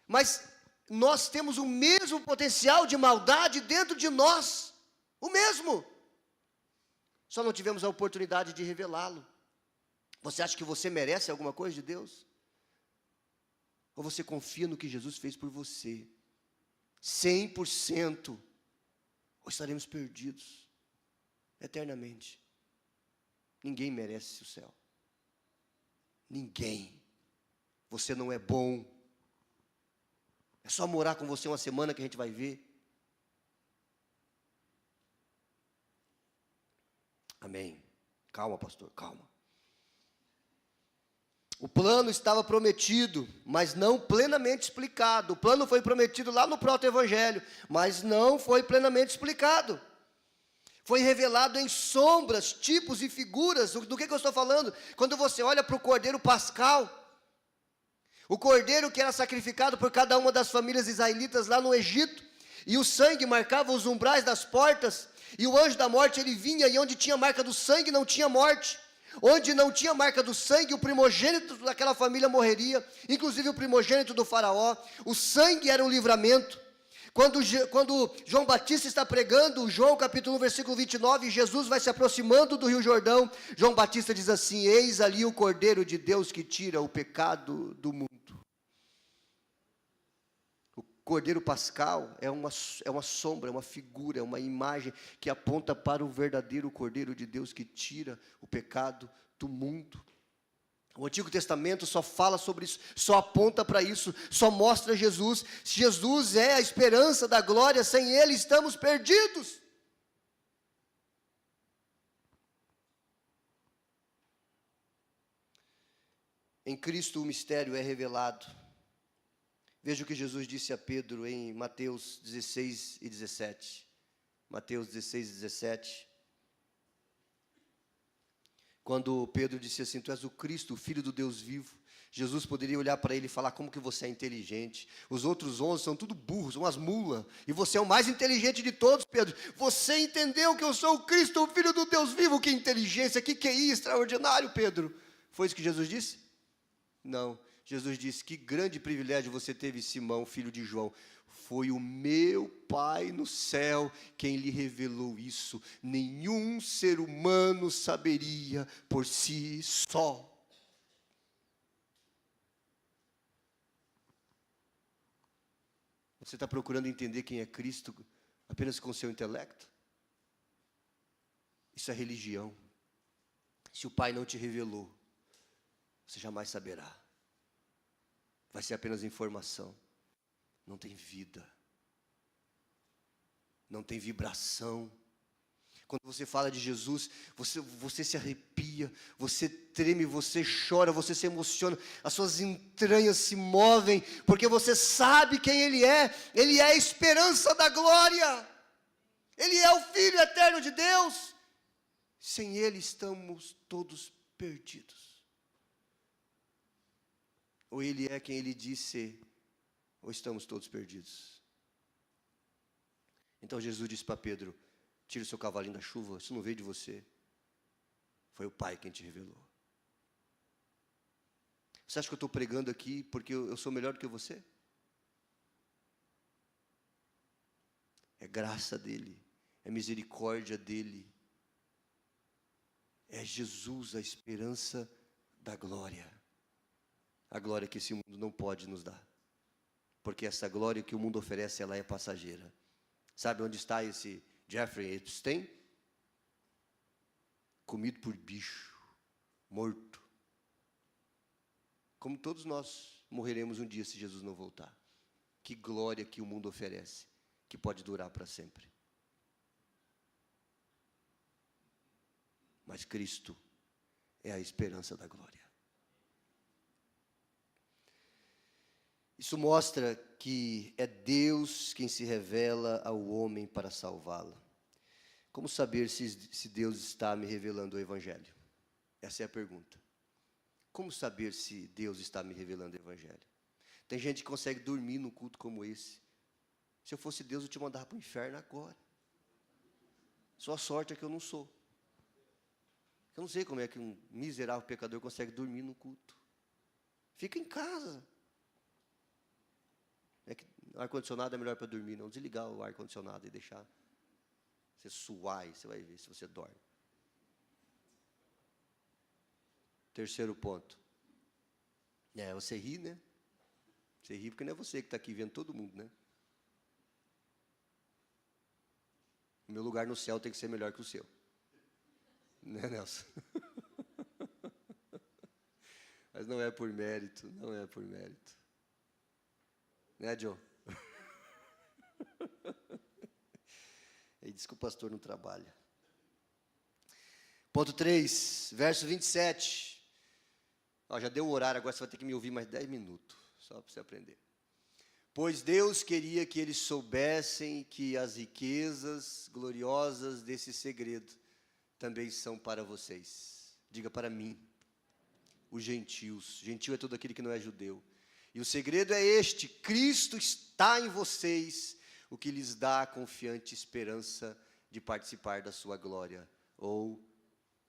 Speaker 1: mas nós temos o mesmo potencial de maldade dentro de nós, o mesmo. Só não tivemos a oportunidade de revelá-lo. Você acha que você merece alguma coisa de Deus? Ou você confia no que Jesus fez por você? 100%, ou estaremos perdidos eternamente. Ninguém merece o céu. Ninguém. Você não é bom. É só morar com você uma semana que a gente vai ver. Amém. Calma, pastor, calma. O plano estava prometido, mas não plenamente explicado. O plano foi prometido lá no proto-evangelho, mas não foi plenamente explicado. Foi revelado em sombras, tipos e figuras. Do que eu estou falando? Quando você olha para o cordeiro pascal, o cordeiro que era sacrificado por cada uma das famílias israelitas lá no Egito, e o sangue marcava os umbrais das portas, e o anjo da morte ele vinha, e onde tinha marca do sangue não tinha morte. Onde não tinha marca do sangue, o primogênito daquela família morreria, inclusive o primogênito do faraó. O sangue era um livramento. Quando João Batista está pregando, João capítulo 1, versículo 29, Jesus vai se aproximando do Rio Jordão, João Batista diz assim, eis ali o Cordeiro de Deus que tira o pecado do mundo. O Cordeiro pascal é uma sombra, é uma figura, é uma imagem que aponta para o verdadeiro Cordeiro de Deus que tira o pecado do mundo. O Antigo Testamento só fala sobre isso, só aponta para isso, só mostra Jesus. Jesus é a esperança da glória, sem Ele estamos perdidos. Em Cristo o mistério é revelado. Veja o que Jesus disse a Pedro em Mateus 16 e 17. Mateus 16 e 17. Quando Pedro disse assim, tu és o Cristo, o Filho do Deus vivo. Jesus poderia olhar para ele e falar, como que você é inteligente. Os outros 11 são tudo burros, são umas mulas. E você é o mais inteligente de todos, Pedro. Você entendeu que eu sou o Cristo, o Filho do Deus vivo. Que inteligência, que QI extraordinário, Pedro. Foi isso que Jesus disse? Não. Jesus disse, que grande privilégio você teve, Simão, filho de João. Foi o meu Pai no céu quem lhe revelou isso. Nenhum ser humano saberia por si só. Você está procurando entender quem é Cristo apenas com o seu intelecto? Isso é religião. Se o Pai não te revelou, você jamais saberá. Vai ser apenas informação. Não tem vida. Não tem vibração. Quando você fala de Jesus, você se arrepia, você treme, você chora, você se emociona, as suas entranhas se movem, porque você sabe quem Ele é a esperança da glória, Ele é o Filho eterno de Deus, sem Ele estamos todos perdidos. Ou Ele é quem Ele diz ser, ou estamos todos perdidos. Então Jesus disse para Pedro: tira o seu cavalinho da chuva, isso não veio de você. Foi o Pai quem te revelou. Você acha que eu estou pregando aqui porque eu sou melhor do que você? É graça dEle, é misericórdia dEle. É Jesus a esperança da glória. A glória que esse mundo não pode nos dar. Porque essa glória que o mundo oferece, ela é passageira. Sabe onde está esse Jeffrey Epstein? Comido por bicho, morto. Como todos nós morreremos um dia se Jesus não voltar. Que glória que o mundo oferece, que pode durar para sempre. Mas Cristo é a esperança da glória. Isso mostra que é Deus quem se revela ao homem para salvá-lo. Como saber se Deus está me revelando o Evangelho? Essa é a pergunta. Como saber se Deus está me revelando o Evangelho? Tem gente que consegue dormir num culto como esse. Se eu fosse Deus, eu te mandava para o inferno agora. Sua sorte é que eu não sou. Eu não sei como é que um miserável pecador consegue dormir no culto. Fica em casa. É que o ar-condicionado é melhor para dormir, não. Desligar o ar-condicionado e deixar você suar, e você vai ver se você dorme. Terceiro ponto. Você ri, né? Você ri porque não é você que está aqui vendo todo mundo, né? O meu lugar no céu tem que ser melhor que o seu. Né, Nelson? Mas não é por mérito, não é por mérito. Né, John? Ele diz que o pastor não trabalha. Ponto 3, verso 27. Já deu o horário, agora você vai ter que me ouvir mais 10 minutos, só para você aprender. Pois Deus queria que eles soubessem que as riquezas gloriosas desse segredo também são para vocês. Diga para mim, os gentios. Gentio é todo aquele que não é judeu. E o segredo é este: Cristo está em vocês, o que lhes dá a confiante esperança de participar da sua glória, ou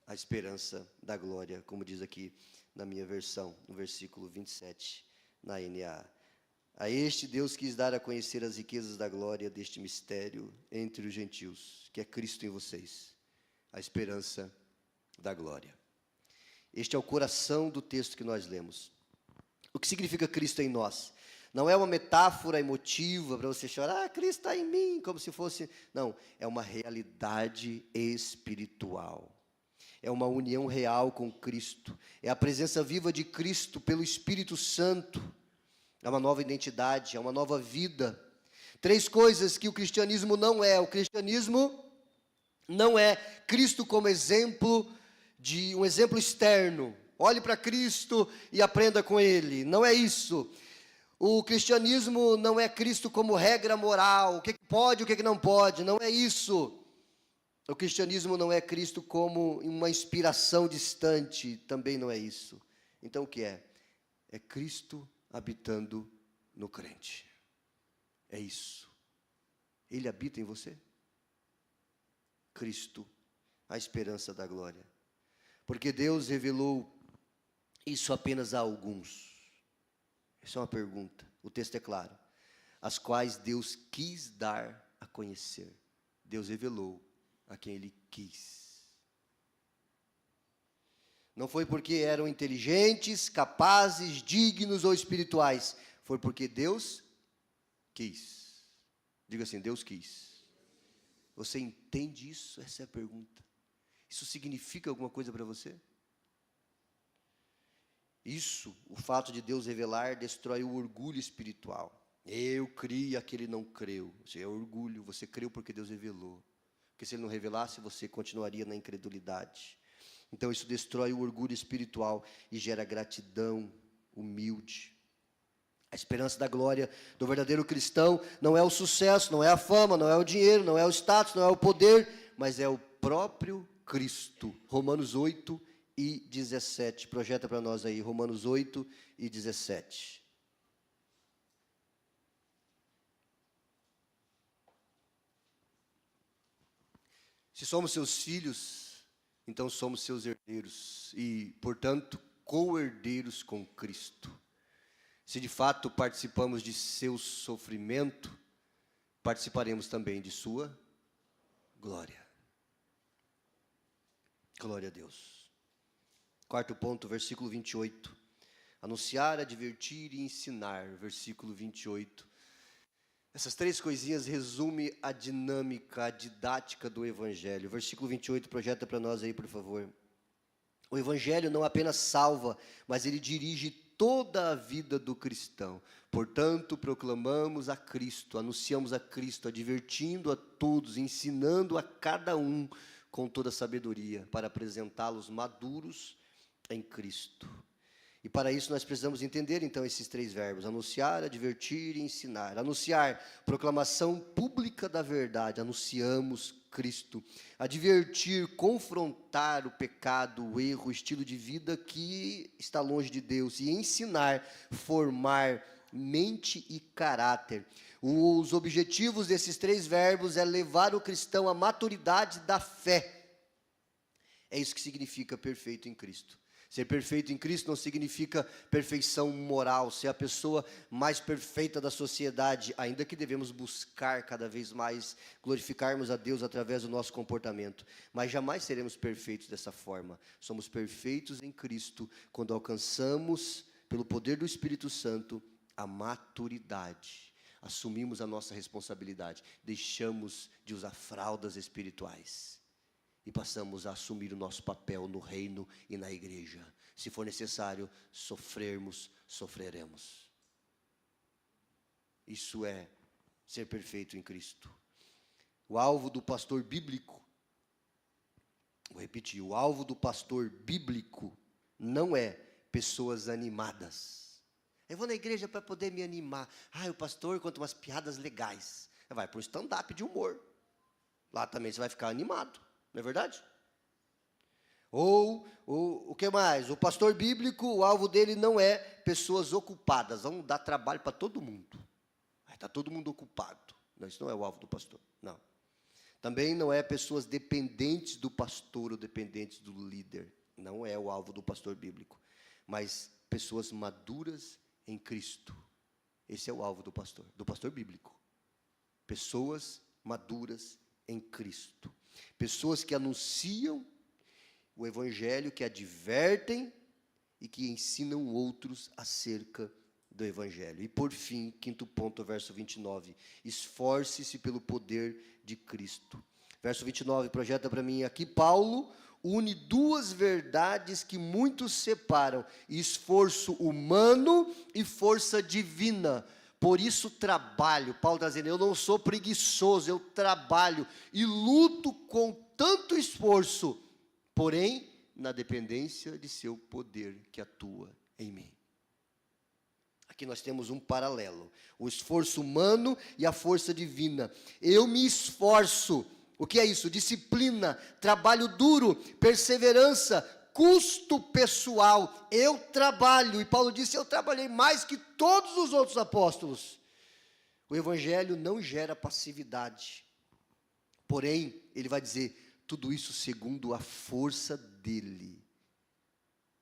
Speaker 1: a esperança da glória, como diz aqui na minha versão, no versículo 27, na NA. A este Deus quis dar a conhecer as riquezas da glória deste mistério entre os gentios, que é Cristo em vocês, a esperança da glória. Este é o coração do texto que nós lemos. O que significa Cristo em nós? Não é uma metáfora emotiva para você chorar, Cristo está em mim, como se fosse... Não, é uma realidade espiritual. É uma união real com Cristo. É a presença viva de Cristo pelo Espírito Santo. É uma nova identidade, é uma nova vida. 3 coisas que o cristianismo não é. O cristianismo não é Cristo como exemplo, um exemplo externo. Olhe para Cristo e aprenda com Ele. Não é isso. O cristianismo não é Cristo como regra moral. O que pode, o que não pode. Não é isso. O cristianismo não é Cristo como uma inspiração distante. Também não é isso. Então o que é? É Cristo habitando no crente. É isso. Ele habita em você? Cristo, a esperança da glória. Porque Deus revelou isso apenas a alguns. Essa é uma pergunta. O texto é claro. as quais Deus quis dar a conhecer. Deus revelou a quem Ele quis. Não foi porque eram inteligentes, capazes, dignos ou espirituais. Foi porque Deus quis. Diga assim, Deus quis. Você entende isso? Essa é a pergunta. Isso significa alguma coisa para você? Isso, o fato de Deus revelar, destrói o orgulho espiritual. Eu criei, aquele não creu. Isso é orgulho, você creu porque Deus revelou. Porque se Ele não revelasse, você continuaria na incredulidade. Então isso destrói o orgulho espiritual e gera gratidão humilde. A esperança da glória do verdadeiro cristão não é o sucesso, não é a fama, não é o dinheiro, não é o status, não é o poder, mas é o próprio Cristo. Romanos 8 e 17. Projeta para nós aí, Romanos 8 e 17. Se somos seus filhos, então somos seus herdeiros e, portanto, co-herdeiros com Cristo. Se de fato participamos de seu sofrimento, participaremos também de sua glória. Glória a Deus. Quarto ponto, versículo 28. Anunciar, advertir e ensinar, versículo 28. Essas três coisinhas resumem a dinâmica, a didática do Evangelho. Versículo 28, projeta para nós aí, por favor. O Evangelho não apenas salva, mas ele dirige toda a vida do cristão. Portanto, proclamamos a Cristo, anunciamos a Cristo, advertindo a todos, ensinando a cada um com toda sabedoria, para apresentá-los maduros em Cristo. E para isso nós precisamos entender então esses três verbos: anunciar, advertir e ensinar. Anunciar, proclamação pública da verdade, anunciamos Cristo. Advertir, confrontar o pecado, o erro, o estilo de vida que está longe de Deus. E ensinar, formar mente e caráter. Os objetivos desses três verbos é levar o cristão à maturidade da fé. É isso que significa perfeito em Cristo. Ser perfeito em Cristo não significa perfeição moral, ser a pessoa mais perfeita da sociedade, ainda que devemos buscar cada vez mais glorificarmos a Deus através do nosso comportamento, mas jamais seremos perfeitos dessa forma. Somos perfeitos em Cristo quando alcançamos, pelo poder do Espírito Santo, a maturidade. Assumimos a nossa responsabilidade, deixamos de usar fraldas espirituais. E passamos a assumir o nosso papel no reino e na igreja. Se for necessário sofrermos, sofreremos. Isso é ser perfeito em Cristo. O alvo do pastor bíblico, vou repetir, o alvo do pastor bíblico não é pessoas animadas. Eu vou na igreja para poder me animar. O pastor conta umas piadas legais. Vai para um stand-up de humor. Lá também você vai ficar animado. Não é verdade? Ou o que mais? O pastor bíblico, o alvo dele não é pessoas ocupadas. Vamos dar trabalho para todo mundo. Está todo mundo ocupado. Não, isso não é o alvo do pastor. Não. Também não é pessoas dependentes do pastor ou dependentes do líder. Não é o alvo do pastor bíblico. Mas pessoas maduras em Cristo. Esse é o alvo do pastor bíblico. Pessoas maduras em Cristo. Pessoas que anunciam o Evangelho, que advertem e que ensinam outros acerca do Evangelho. E por fim, quinto ponto, verso 29. Esforce-se pelo poder de Cristo. Verso 29, projeta para mim aqui. Paulo une duas verdades que muitos separam: esforço humano e força divina. Por isso trabalho. Paulo está dizendo, eu não sou preguiçoso, eu trabalho e luto com tanto esforço, porém, na dependência de seu poder que atua em mim. Aqui nós temos um paralelo, o esforço humano e a força divina. Eu me esforço. O que é isso? Disciplina, trabalho duro, perseverança, custo pessoal. Eu trabalho, e Paulo disse, eu trabalhei mais que todos os outros apóstolos. O Evangelho não gera passividade. Porém, ele vai dizer, tudo isso segundo a força dele.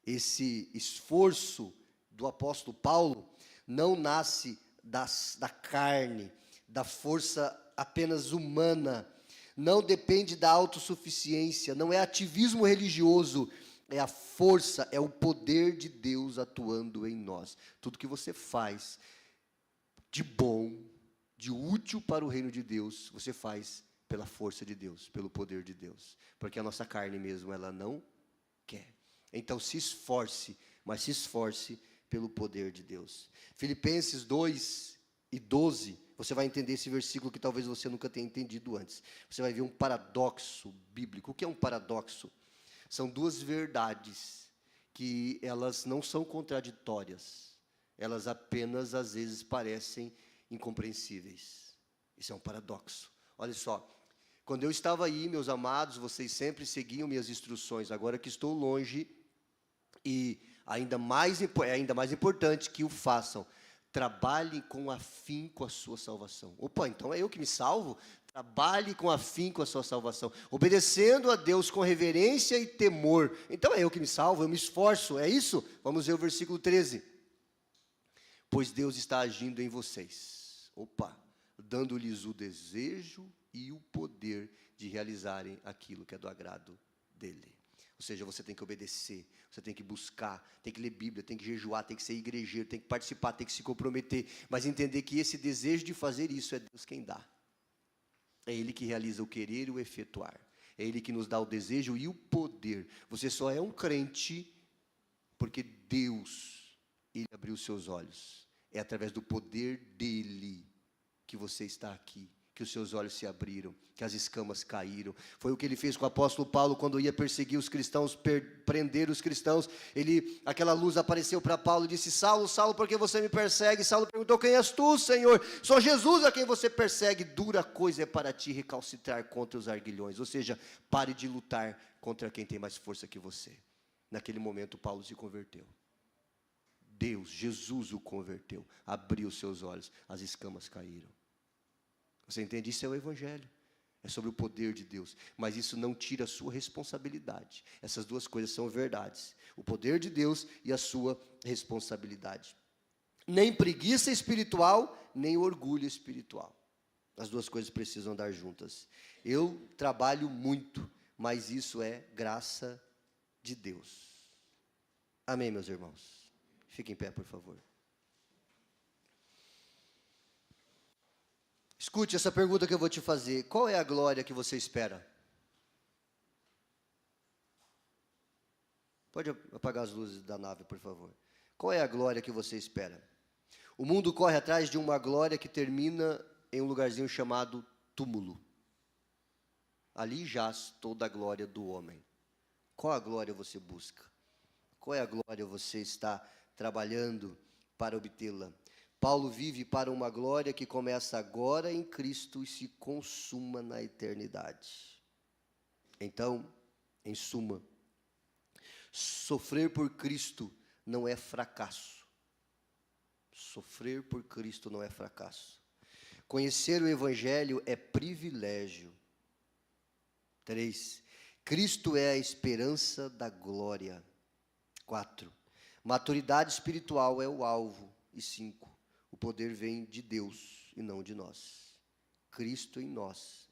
Speaker 1: Esse esforço do apóstolo Paulo não nasce da carne, da força apenas humana, não depende da autossuficiência, não é ativismo religioso, é a força, é o poder de Deus atuando em nós. Tudo que você faz de bom, de útil para o reino de Deus, você faz pela força de Deus, pelo poder de Deus, porque a nossa carne mesmo, ela não quer. Então se esforce, mas se esforce pelo poder de Deus. Filipenses 2:12, você vai entender esse versículo que talvez você nunca tenha entendido antes. Você vai ver um paradoxo bíblico. O que é um paradoxo? São duas verdades que elas não são contraditórias. Elas apenas, às vezes, parecem incompreensíveis. Isso é um paradoxo. Olha só, quando eu estava aí, meus amados, vocês sempre seguiam minhas instruções. Agora que estou longe, e é ainda mais importante que o façam, trabalhe com afinco a sua salvação. Opa, então é eu que me salvo? Trabalhe com afinco a sua salvação, obedecendo a Deus com reverência e temor. Então é eu que me salvo, eu me esforço, é isso? Vamos ver o versículo 13. Pois Deus está agindo em vocês. Opa, dando-lhes o desejo e o poder de realizarem aquilo que é do agrado dele. Ou seja, você tem que obedecer, você tem que buscar, tem que ler Bíblia, tem que jejuar, tem que ser igrejeiro, tem que participar, tem que se comprometer, mas entender que esse desejo de fazer isso é Deus quem dá. É Ele que realiza o querer e o efetuar. É Ele que nos dá o desejo e o poder. Você só é um crente porque Deus, Ele abriu os seus olhos. É através do poder dEle que você está aqui, que os seus olhos se abriram, que as escamas caíram. Foi o que ele fez com o apóstolo Paulo quando ia perseguir os cristãos, prender os cristãos. Aquela luz apareceu para Paulo e disse: Saulo, Saulo, por que você me persegue? Saulo perguntou: quem és tu, Senhor? Sou Jesus a quem você persegue. Dura coisa é para ti recalcitrar contra os arguilhões. Ou seja, pare de lutar contra quem tem mais força que você. Naquele momento Paulo se converteu. Deus, Jesus o converteu, abriu os seus olhos, as escamas caíram. Você entende? Isso é o Evangelho. É sobre o poder de Deus. Mas isso não tira a sua responsabilidade. Essas duas coisas são verdades. O poder de Deus e a sua responsabilidade. Nem preguiça espiritual, nem orgulho espiritual. As duas coisas precisam andar juntas. Eu trabalho muito, mas isso é graça de Deus. Amém, meus irmãos? Fiquem em pé, por favor. Escute essa pergunta que eu vou te fazer. Qual é a glória que você espera? Pode apagar as luzes da nave, por favor. Qual é a glória que você espera? O mundo corre atrás de uma glória que termina em um lugarzinho chamado túmulo. Ali jaz toda a glória do homem. Qual a glória você busca? Qual é a glória você está trabalhando para obtê-la? Paulo vive para uma glória que começa agora em Cristo e se consuma na eternidade. Então, em suma, sofrer por Cristo não é fracasso. Sofrer por Cristo não é fracasso. Conhecer o Evangelho é privilégio. 3. Cristo é a esperança da glória. 4. Maturidade espiritual é o alvo. E 5. O poder vem de Deus e não de nós. Cristo em nós